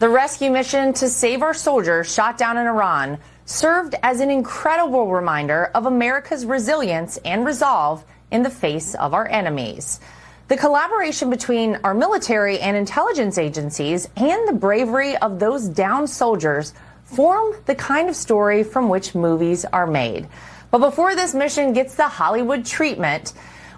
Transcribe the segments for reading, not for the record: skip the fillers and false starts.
The rescue mission to save our soldiers shot down in Iran served as an incredible reminder of America's resilience and resolve in the face of our enemies. The collaboration between our military and intelligence agencies and the bravery of those downed soldiers form the kind of story from which movies are made. But before this mission gets the Hollywood treatment,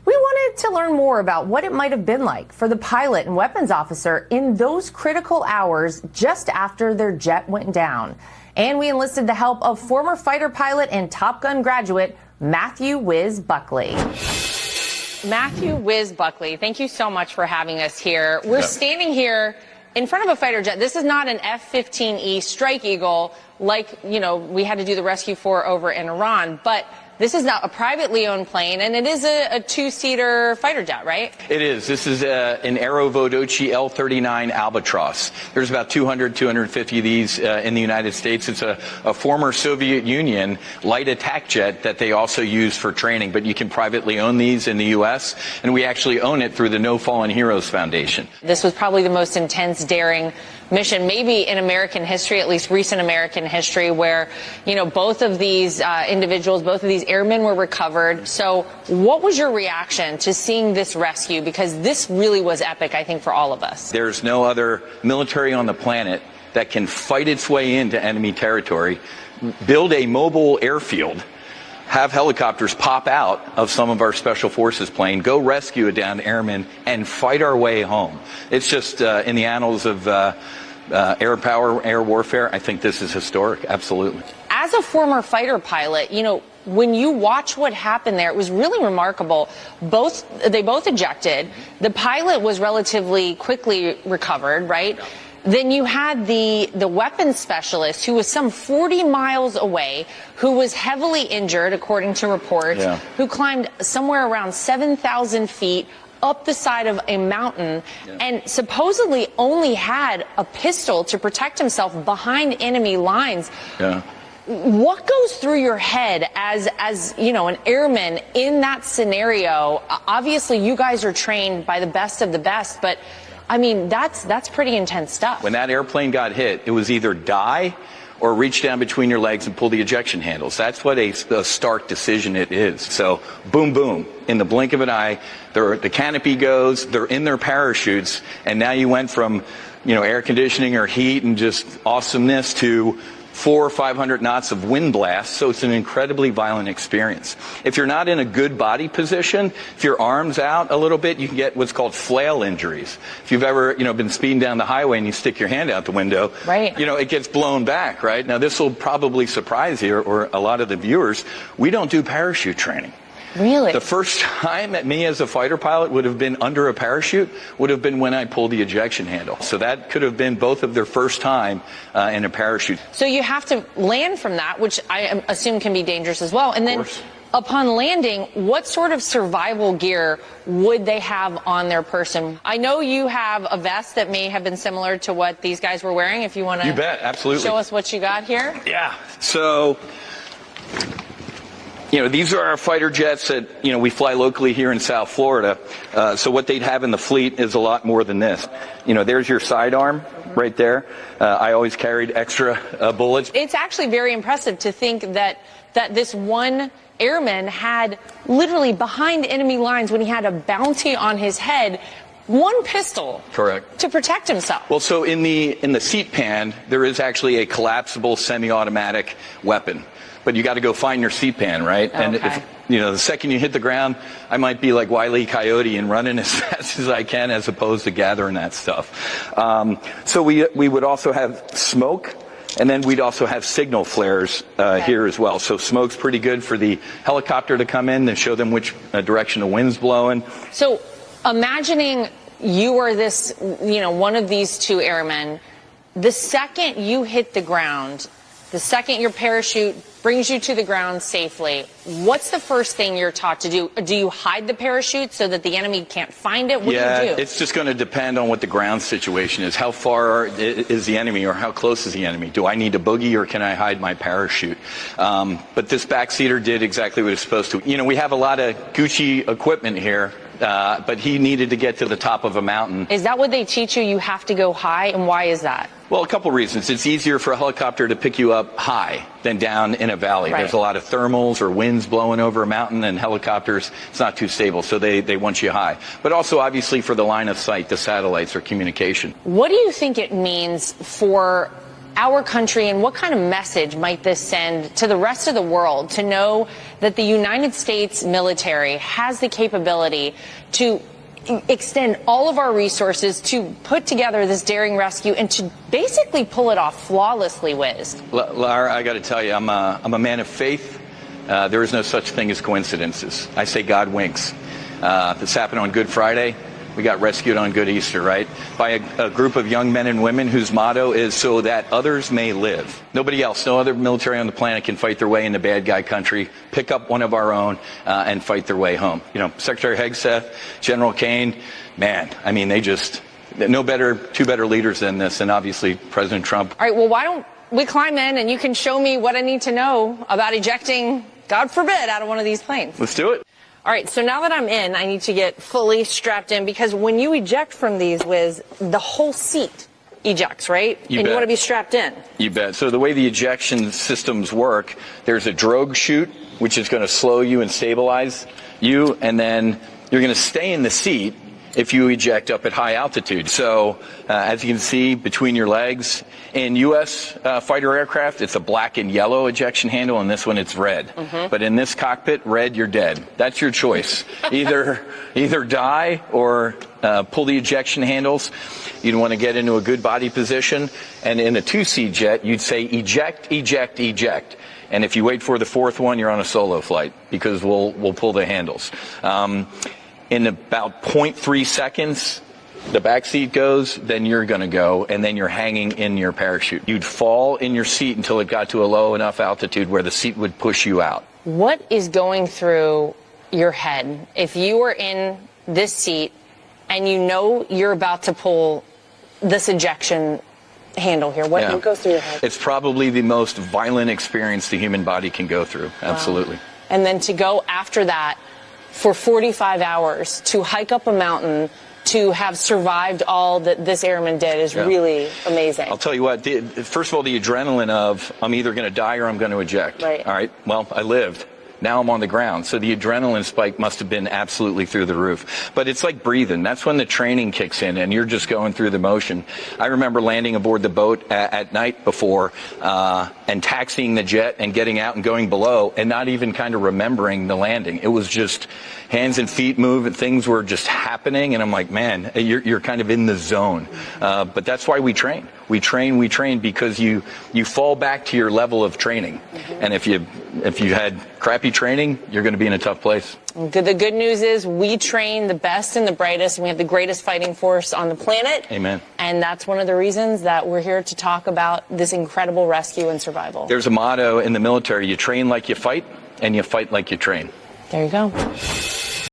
we wanted to learn more about what it might have been like for the pilot and weapons officer in those critical hours just after their jet went down. And we enlisted the help of former fighter pilot and Top Gun graduate Matthew Whiz Buckley. Matthew Whiz Buckley, thank you so much for having us here. We're standing here in front of a fighter jet. This is not an F15E Strike Eagle like, we had to do the rescue for over in Iran, but this is now a privately owned plane, and it is a two-seater fighter jet, right? It is. This is an Aero Vodochi L-39 Albatross. There's about 200, 250 of these in the United States. It's a former Soviet Union light attack jet that they also use for training, but you can privately own these in the U.S., and we actually own it through the No Fallen Heroes Foundation. This was probably the most intense, daring mission, maybe in American history, at least recent American history, where, both of these individuals, both of these airmen were recovered. So what was your reaction to seeing this rescue? Because this really was epic, I think, for all of us. There's no other military on the planet that can fight its way into enemy territory, build a mobile airfield, have helicopters pop out of some of our special forces plane, go rescue a downed airman, and fight our way home. It's just in the annals of air power, air warfare, I think this is historic, absolutely. As a former fighter pilot, when you watch what happened there, it was really remarkable. They both ejected. The pilot was relatively quickly recovered, right? Then you had the weapons specialist who was some 40 miles away, who was heavily injured, according to reports, who climbed somewhere around 7,000 feet up the side of a mountain and supposedly only had a pistol to protect himself behind enemy lines. What goes through your head as an airman in that scenario? Obviously, you guys are trained by the best of the best, but I mean, that's pretty intense stuff. When that airplane got hit, it was either die or reach down between your legs and pull the ejection handles. That's what a stark decision it is. So, boom, boom, in the blink of an eye, the canopy goes, they're in their parachutes, and now you went from, air conditioning or heat and just awesomeness to 400 or 500 knots of wind blast, so it's an incredibly violent experience. If you're not in a good body position, if your arm's out a little bit, you can get what's called flail injuries. If you've ever, been speeding down the highway and you stick your hand out the window, it gets blown back, right? Now, this will probably surprise you or a lot of the viewers. We don't do parachute training. Really? The first time that me as a fighter pilot would have been under a parachute would have been when I pulled the ejection handle. So that could have been both of their first time in a parachute. So you have to land from that, which I assume can be dangerous as well. And then upon landing, what sort of survival gear would they have on their person? I know you have a vest that may have been similar to what these guys were wearing. If you want to, you bet, absolutely, show us what you got here. Yeah. So, these are our fighter jets that, we fly locally here in South Florida. So what they'd have in the fleet is a lot more than this. There's your sidearm right there. I always carried extra bullets. It's actually very impressive to think that this one airman had literally behind enemy lines, when he had a bounty on his head, one pistol. Correct. To protect himself. Well, so in the seat pan, there is actually a collapsible semi-automatic weapon. But you got to go find your seat pan, right? Okay. And if, the second you hit the ground, I might be like Wile E. Coyote and running as fast as I can, as opposed to gathering that stuff. So we would also have smoke, and then we'd also have signal flares here as well. So smoke's pretty good for the helicopter to come in and show them which direction the wind's blowing. So imagining you are this, one of these two airmen, the second you hit the ground, the second your parachute brings you to the ground safely, what's the first thing you're taught to do? Do you hide the parachute so that the enemy can't find it? What do you do? It's just going to depend on what the ground situation is. How far is the enemy, or how close is the enemy? Do I need a boogie, or can I hide my parachute? But this backseater did exactly what it's supposed to. We have a lot of Gucci equipment here but he needed to get to the top of a mountain. Is that what they teach you? You have to go high, and why is that? Well, a couple reasons. It's easier for a helicopter to pick you up high than down in a valley. Right. There's a lot of thermals or winds blowing over a mountain, and helicopters, it's not too stable, so they want you high. But also, obviously, for the line of sight, the satellites or communication. What do you think it means for our country, and what kind of message might this send to the rest of the world to know that the United States military has the capability to extend all of our resources to put together this daring rescue and to basically pull it off flawlessly, Whiz? Lara, I got to tell you, I'm a man of faith. There is no such thing as coincidences. I say God winks. This happened on Good Friday. We got rescued on Good Easter, right? By a group of young men and women whose motto is so that others may live. Nobody else, no other military on the planet can fight their way into bad guy country, pick up one of our own, and fight their way home. You know, Secretary Hegseth, General Kane, man, I mean, they just, two better leaders than this, and obviously President Trump. All right, well, why don't we climb in and you can show me what I need to know about ejecting, God forbid, out of one of these planes. Let's do it. All right, so now that I'm in, I need to get fully strapped in, because when you eject from these, Whiz, the whole seat ejects, right? You and bet. You want to be strapped in. You bet. So the way the ejection systems work, there's a drogue chute, which is going to slow you and stabilize you, and then you're going to stay in the seat if you eject up at high altitude. So as you can see between your legs, in U.S. Fighter aircraft, it's a black and yellow ejection handle, and this one it's red. But in this cockpit, red, you're dead. That's your choice. Either die or pull the ejection handles. You'd want to get into a good body position, and in a two-seat jet, you'd say eject, eject, eject. And if you wait for the fourth one, you're on a solo flight, because we'll pull the handles. In about 0.3 seconds, the back seat goes, then you're going to go, and then you're hanging in your parachute. You'd fall in your seat until it got to a low enough altitude where the seat would push you out. What is going through your head if you are in this seat and you know you're about to pull this ejection handle here? What goes through your head? It's probably the most violent experience the human body can go through. Absolutely. Wow. And then to go after that for 45 hours, to hike up a mountain, to have survived all that this airman did is really amazing. I'll tell you what, first of all, the adrenaline of I'm either going to die or I'm going to eject. Right. All right, well, I lived. Now I'm on the ground. So the adrenaline spike must have been absolutely through the roof. But it's like breathing. That's when the training kicks in and you're just going through the motion. I remember landing aboard the boat at night before and taxiing the jet and getting out and going below and not even kind of remembering the landing. It was just hands and feet move and things were just happening. And I'm like, man, you're kind of in the zone. But that's why we train. We train because you fall back to your level of training. And if you had crappy training, you're going to be in a tough place. The good news is we train the best and the brightest, and we have the greatest fighting force on the planet. Amen. And that's one of the reasons that we're here to talk about this incredible rescue and survival. There's a motto in the military: you train like you fight, and you fight like you train. There you go.